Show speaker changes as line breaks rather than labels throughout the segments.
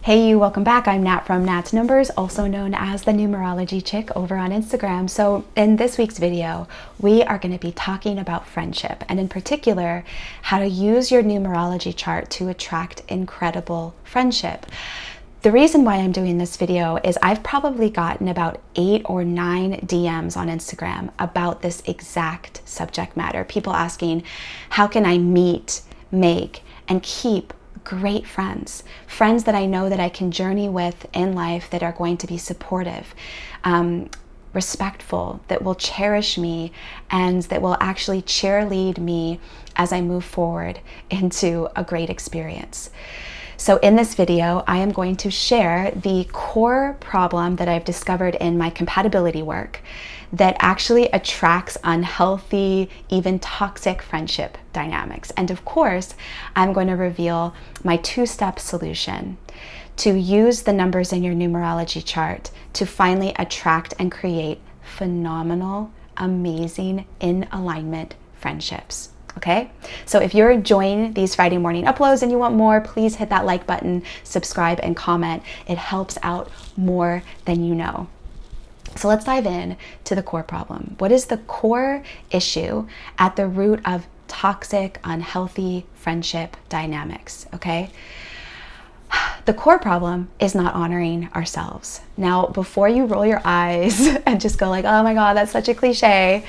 Hey you, welcome back. I'm Nat from Nat's Numbers, also known as the Numerology Chick over on Instagram. So in this week's video, we are going to be talking about friendship, and in particular, how to use your numerology chart to attract incredible friendship. The reason why I'm doing this video is I've probably gotten about 8 or 9 DMs on Instagram about this exact subject matter. People asking, how can I meet, make, and keep great friends that I know that I can journey with in life, that are going to be supportive, respectful, that will cherish me, and that will actually cheerlead me as I move forward into a great experience. So in this video, I am going to share the core problem that I've discovered in my compatibility work that actually attracts unhealthy, even toxic friendship dynamics. And of course, I'm going to reveal my 2-step solution to use the numbers in your numerology chart to finally attract and create phenomenal, amazing, in alignment friendships. Okay, so if you're enjoying these Friday morning uploads and you want more, please hit that like button, subscribe, and comment. It helps out more than you know. So let's dive in to the core problem. What is the core issue at the root of toxic, unhealthy friendship dynamics? Okay, the core problem is not honoring ourselves. Now, before you roll your eyes and just go like, oh my God, that's such a cliche,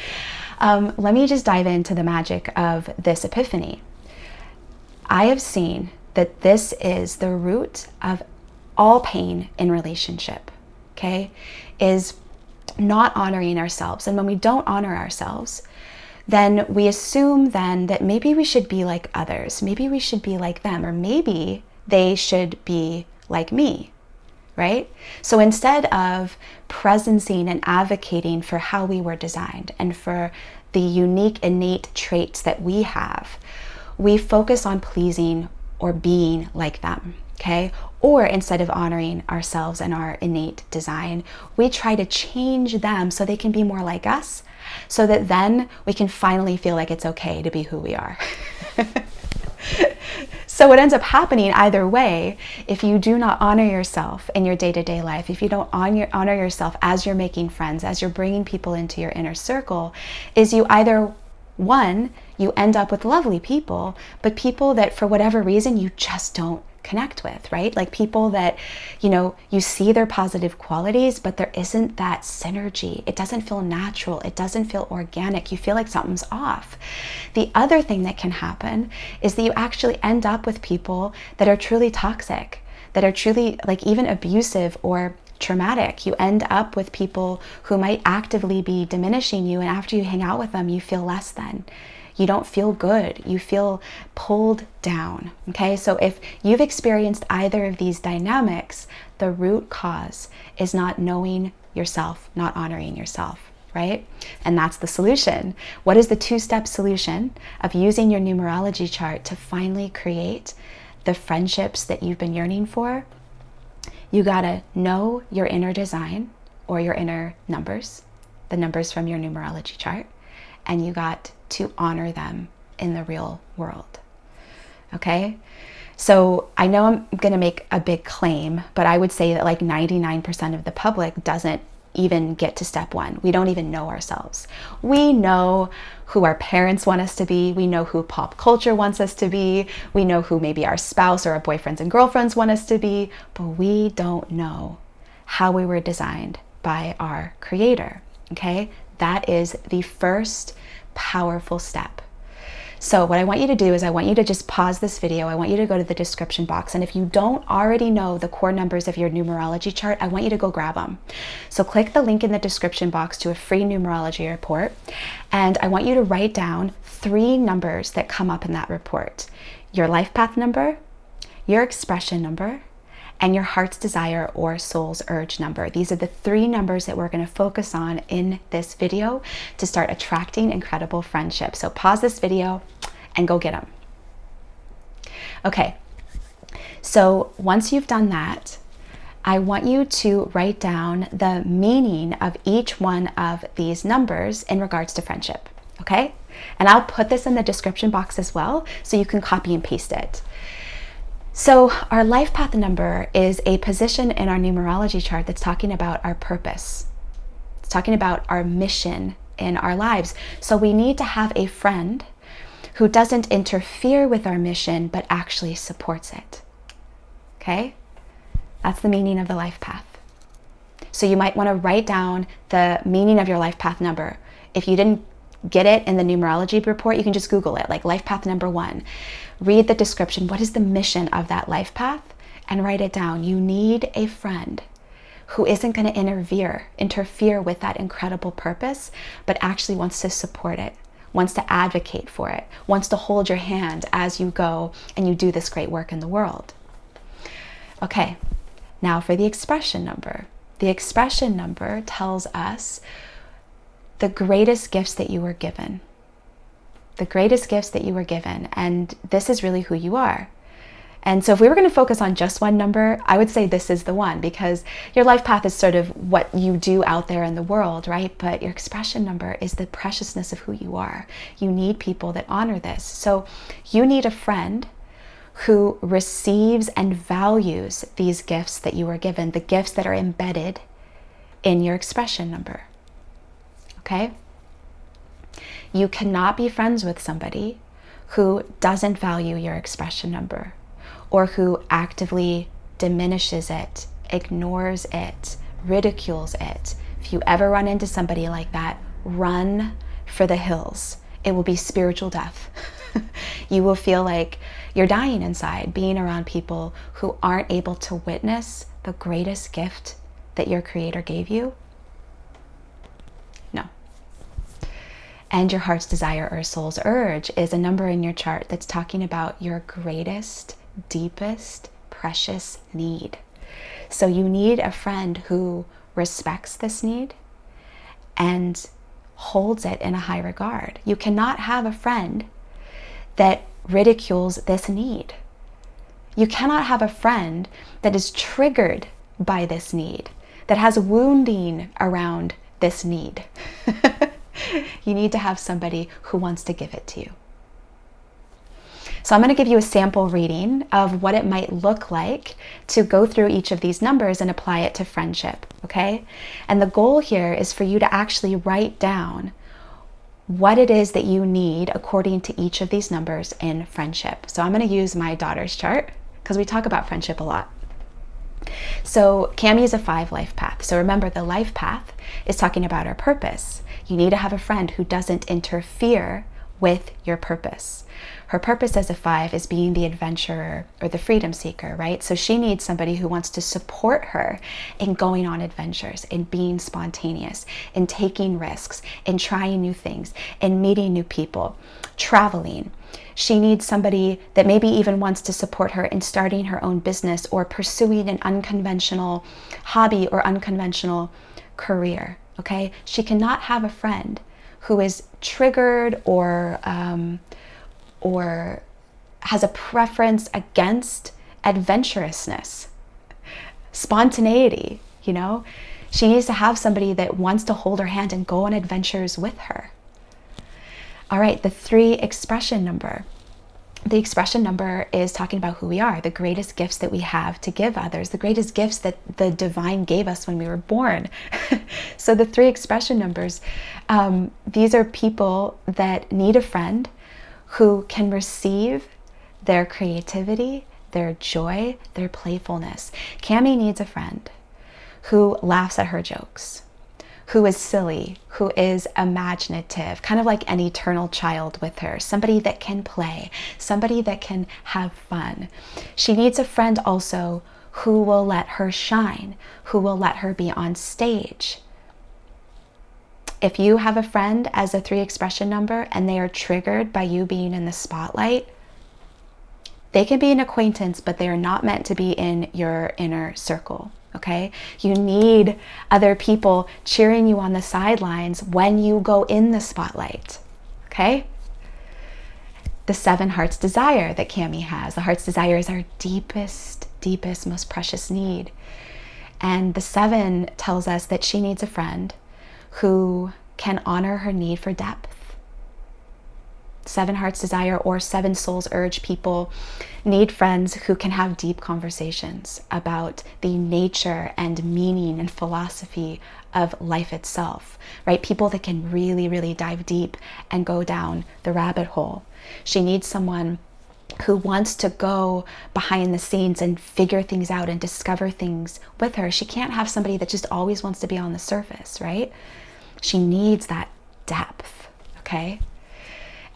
let me just dive into the magic of this epiphany. I have seen that this is the root of all pain in relationship, okay, is not honoring ourselves. And when we don't honor ourselves, then we assume then that maybe we should be like others, maybe we should be like them, or maybe they should be like me. Right? So instead of presencing and advocating for how we were designed and for the unique innate traits that we have, we focus on pleasing or being like them, okay? Or instead of honoring ourselves and our innate design, we try to change them so they can be more like us, so that then we can finally feel like it's okay to be who we are. So what ends up happening either way, if you do not honor yourself in your day-to-day life, if you don't honor yourself as you're making friends, as you're bringing people into your inner circle, is you either, one, you end up with lovely people, but people that for whatever reason you just don't connect with, right? Like people that, you see their positive qualities, but there isn't that synergy. It doesn't feel natural. It doesn't feel organic. You feel like something's off. The other thing that can happen is that you actually end up with people that are truly toxic, that are truly like even abusive or traumatic. You end up with people who might actively be diminishing you, and after you hang out with them, you feel less than. You don't feel good. You feel pulled down. Okay, so if you've experienced either of these dynamics, the root cause is not knowing yourself, not honoring yourself, right? And that's the solution. What is the 2-step solution of using your numerology chart to finally create the friendships that you've been yearning for? You gotta know your inner design or your inner numbers, the numbers from your numerology chart, and you got to honor them in the real world. Okay? So I know I'm going to make a big claim, but I would say that like 99% of the public doesn't even get to step 1. We don't even know ourselves. We know who our parents want us to be. We know who pop culture wants us to be. We know who maybe our spouse or our boyfriends and girlfriends want us to be, but we don't know how we were designed by our creator. Okay? That is the first powerful step. So what I want you to do is I want you to just pause this video. I want you to go to the description box. And if you don't already know the core numbers of your numerology chart, I want you to go grab them. So click the link in the description box to a free numerology report. And I want you to write down 3 numbers that come up in that report. Your life path number, your expression number, and your heart's desire or soul's urge number. These are the 3 numbers that we're going to focus on in this video to start attracting incredible friendships. So pause this video and go get them. Okay, so once you've done that, I want you to write down the meaning of each one of these numbers in regards to friendship, okay? And I'll put this in the description box as well, so you can copy and paste it. So our life path number is a position in our numerology chart that's talking about our purpose. It's talking about our mission in our lives. So we need to have a friend who doesn't interfere with our mission, but actually supports it. Okay? That's the meaning of the life path. So you might want to write down the meaning of your life path number. If you didn't get it in the numerology report, you can just Google it, like life path number 1. Read the description. What is the mission of that life path? And write it down. You need a friend who isn't going to interfere with that incredible purpose, but actually wants to support it, wants to advocate for it, wants to hold your hand as you go and you do this great work in the world. Okay, now for the expression number. The expression number tells us the greatest gifts that you were given. The greatest gifts that you were given, and this is really who you are. And so if we were going to focus on just one number, I would say this is the one, because your life path is sort of what you do out there in the world, right? But your expression number is the preciousness of who you are. You need people that honor this. So you need a friend who receives and values these gifts that you were given, the gifts that are embedded in your expression number. Okay? You cannot be friends with somebody who doesn't value your expression number, or who actively diminishes it, ignores it, ridicules it. If you ever run into somebody like that, run for the hills. It will be spiritual death. You will feel like you're dying inside being around people who aren't able to witness the greatest gift that your Creator gave you. No. And your heart's desire or soul's urge is a number in your chart that's talking about your greatest, deepest, precious need. So you need a friend who respects this need and holds it in a high regard. You cannot have a friend that ridicules this need. You cannot have a friend that is triggered by this need, that has wounding around this need. You need to have somebody who wants to give it to you. So I'm going to give you a sample reading of what it might look like to go through each of these numbers and apply it to friendship, okay? And the goal here is for you to actually write down what it is that you need according to each of these numbers in friendship. So I'm going to use my daughter's chart because we talk about friendship a lot. So Cami is a 5 life path. So remember, the life path is talking about our purpose. You need to have a friend who doesn't interfere with your purpose. Her purpose as a 5 is being the adventurer or the freedom seeker, right? So she needs somebody who wants to support her in going on adventures, in being spontaneous, in taking risks, in trying new things, in meeting new people, traveling. She needs somebody that maybe even wants to support her in starting her own business or pursuing an unconventional hobby or unconventional career, okay? She cannot have a friend who is triggered or has a preference against adventurousness, spontaneity, you know? She needs to have somebody that wants to hold her hand and go on adventures with her. All right, the 3 expression number. The expression number is talking about who we are, the greatest gifts that we have to give others, the greatest gifts that the divine gave us when we were born. So the 3 expression numbers, these are people that need a friend who can receive their creativity, their joy, their playfulness. Cami needs a friend who laughs at her jokes, who is silly, who is imaginative, kind of like an eternal child with her, somebody that can play, somebody that can have fun. She needs a friend also who will let her shine, who will let her be on stage. If you have a friend as a 3 expression number and they are triggered by you being in the spotlight, they can be an acquaintance, but they are not meant to be in your inner circle. Okay? You need other people cheering you on the sidelines when you go in the spotlight. Okay? The 7 heart's desire that Cami has. The heart's desire is our deepest, most precious need. And the 7 tells us that she needs a friend who can honor her need for depth. Seven Hearts Desire or Seven Souls Urge people need friends who can have deep conversations about the nature and meaning and philosophy of life itself, right? People that can really, really dive deep and go down the rabbit hole. She needs someone who wants to go behind the scenes and figure things out and discover things with her. She can't have somebody that just always wants to be on the surface, right? She needs that depth, okay?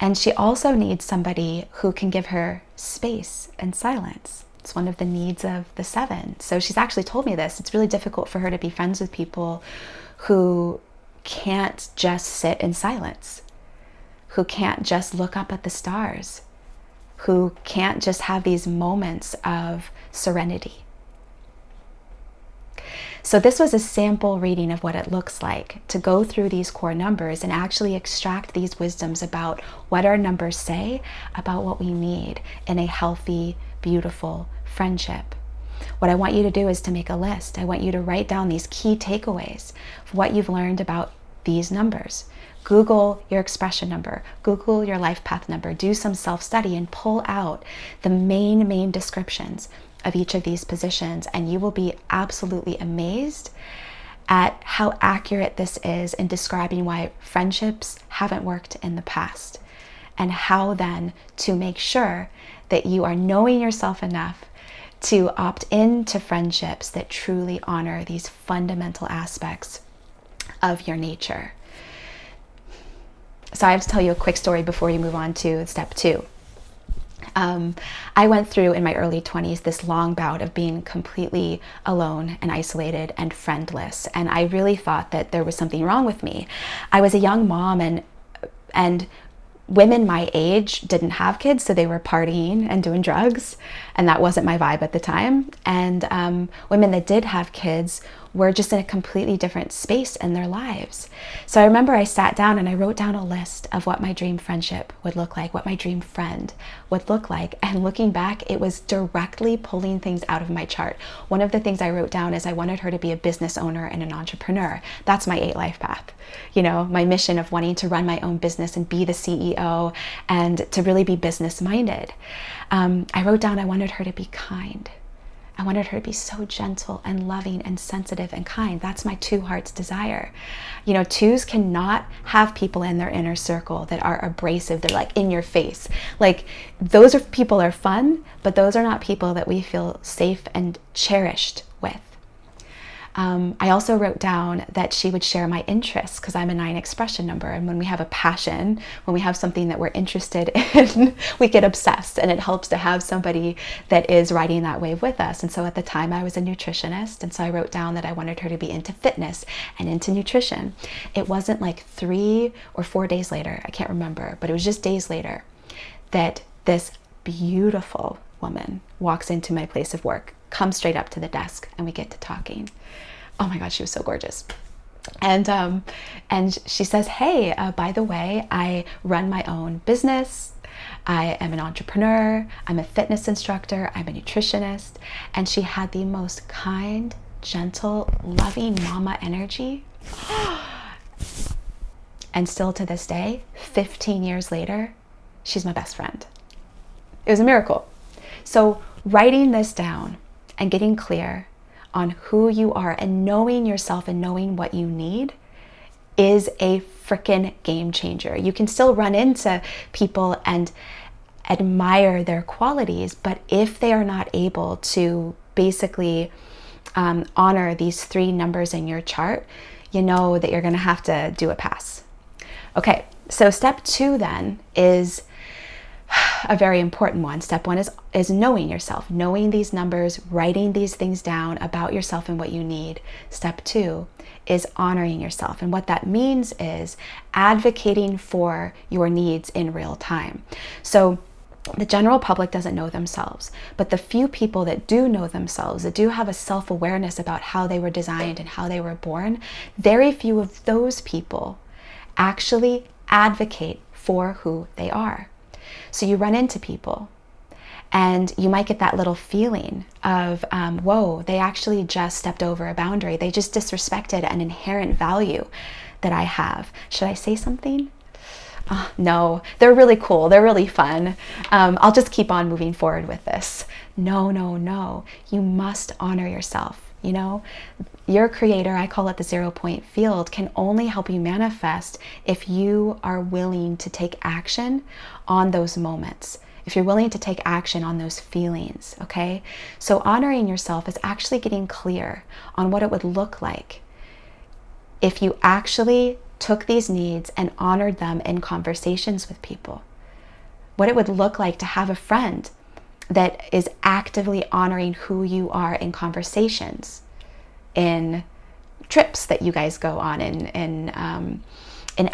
And she also needs somebody who can give her space and silence. It's one of the needs of the seven. So she's actually told me this. It's really difficult for her to be friends with people who can't just sit in silence, who can't just look up at the stars, who can't just have these moments of serenity. So this was a sample reading of what it looks like to go through these core numbers and actually extract these wisdoms about what our numbers say about what we need in a healthy, beautiful friendship. What I want you to do is to make a list. I want you to write down these key takeaways of what you've learned about these numbers. Google your expression number, Google your life path number, do some self-study and pull out the main descriptions of each of these positions, and you will be absolutely amazed at how accurate this is in describing why friendships haven't worked in the past, and how then to make sure that you are knowing yourself enough to opt into friendships that truly honor these fundamental aspects of your nature. So I have to tell you a quick story before we move on to step 2. I went through in my early 20s this long bout of being completely alone and isolated and friendless, and I really thought that there was something wrong with me. I was a young mom, and women my age didn't have kids, so they were partying and doing drugs, and that wasn't my vibe at the time. And women that did have kids were just in a completely different space in their lives. So I remember I sat down and I wrote down a list of what my dream friendship would look like, what my dream friend would look like. And looking back, it was directly pulling things out of my chart. One of the things I wrote down is I wanted her to be a business owner and an entrepreneur. That's my 8 life path. You know, my mission of wanting to run my own business and be the CEO and to really be business minded. I wrote down I wanted her to be kind. I wanted her to be so gentle and loving and sensitive and kind. That's my 2 hearts desire. You know, 2s cannot have people in their inner circle that are abrasive. They're like in your face. Like those people are fun, but those are not people that we feel safe and cherished with. I also wrote down that she would share my interests because I'm a 9 expression number. And when we have a passion, when we have something that we're interested in, we get obsessed, and it helps to have somebody that is riding that wave with us. And so at the time I was a nutritionist. And so I wrote down that I wanted her to be into fitness and into nutrition. It wasn't like 3 or 4 days later, I can't remember, but it was just days later, that this beautiful woman walks into my place of work, comes straight up to the desk, and we get to talking. Oh my God, she was so gorgeous. And she says, hey, by the way, I run my own business. I am an entrepreneur. I'm a fitness instructor. I'm a nutritionist. And she had the most kind, gentle, loving mama energy. And still to this day, 15 years later, she's my best friend. It was a miracle. So writing this down and getting clear on who you are and knowing yourself and knowing what you need is a freaking game changer. You can still run into people and admire their qualities, but if they are not able to basically honor these 3 numbers in your chart, you know that you're going to have to do a pass. Okay, so step 2 then is a very important one. Step 1 is knowing yourself, knowing these numbers, writing these things down about yourself and what you need. Step 2 is honoring yourself. And what that means is advocating for your needs in real time. So the general public doesn't know themselves, but the few people that do know themselves, that do have a self-awareness about how they were designed and how they were born, very few of those people actually advocate for who they are. So you run into people and you might get that little feeling of, whoa, they actually just stepped over a boundary. They just disrespected an inherent value that I have. Should I say something? No, they're really cool. They're really fun. I'll just keep on moving forward with this. No, no, no. You must honor yourself. You know, your creator, I call it the 0 point field, can only help you manifest if you are willing to take action on those moments. If you're willing to take action on those feelings, okay? So honoring yourself is actually getting clear on what it would look like if you actually took these needs and honored them in conversations with people. What it would look like to have a friend that is actively honoring who you are in conversations, in trips that you guys go on, in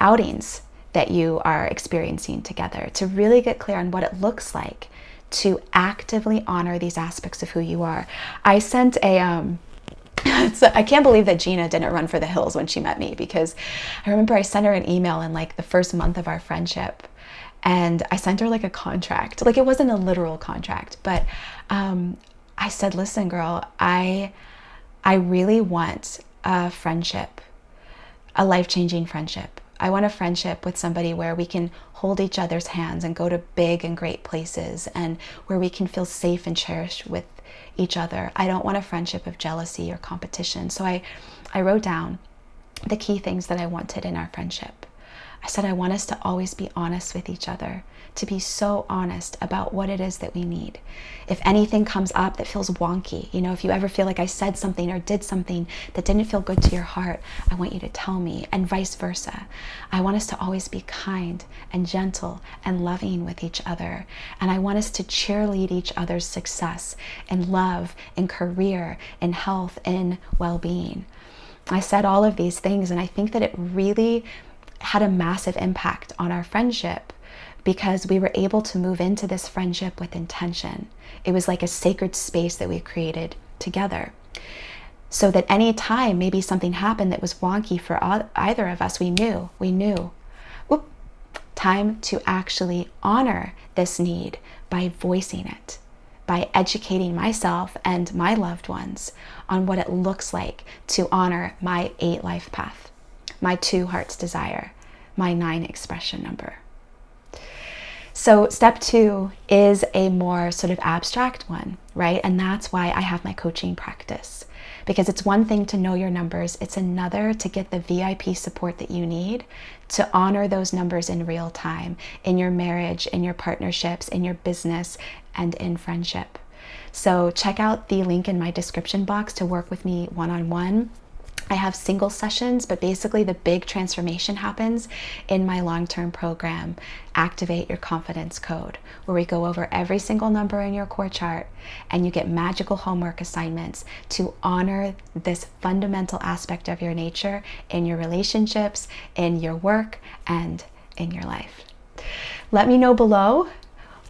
outings that you are experiencing together, to really get clear on what it looks like to actively honor these aspects of who you are. I sent a so I can't believe that Gina didn't run for the hills when she met me, because I remember I sent her an email in like the first month of our friendship, and I sent her like a contract. Like, it wasn't a literal contract, but I said, listen, girl, I really want a friendship, a life-changing friendship. I want a friendship with somebody where we can hold each other's hands and go to big and great places, and where we can feel safe and cherished with each other. I don't want a friendship of jealousy or competition. So I wrote down the key things that I wanted in our friendship. I said, I want us to always be honest with each other, to be so honest about what it is that we need. If anything comes up that feels wonky, you know, if you ever feel like I said something or did something that didn't feel good to your heart, I want you to tell me, and vice versa. I want us to always be kind and gentle and loving with each other. And I want us to cheerlead each other's success in love, in career, in health, in well-being. I said all of these things, and I think that it really had a massive impact on our friendship, because we were able to move into this friendship with intention. It was like a sacred space that we created together, so that any time maybe something happened that was wonky for either of us, we knew, whoop, time to actually honor this need by voicing it, by educating myself and my loved ones on what it looks like to honor my 8 life path, my 2 heart's desire, my 9 expression number. So step 2 is a more sort of abstract one, right? And that's why I have my coaching practice, because it's one thing to know your numbers. It's another to get the VIP support that you need to honor those numbers in real time, in your marriage, in your partnerships, in your business, and in friendship. So check out the link in my description box to work with me one-on-one. I have single sessions, but basically the big transformation happens in my long-term program, Activate Your Confidence Code, where we go over every single number in your core chart, and you get magical homework assignments to honor this fundamental aspect of your nature in your relationships, in your work, and in your life. Let me know below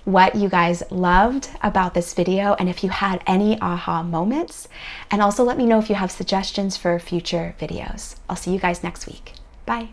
what you guys loved about this video, and if you had any aha moments, and also let me know if you have suggestions for future videos. I'll see you guys next week. Bye.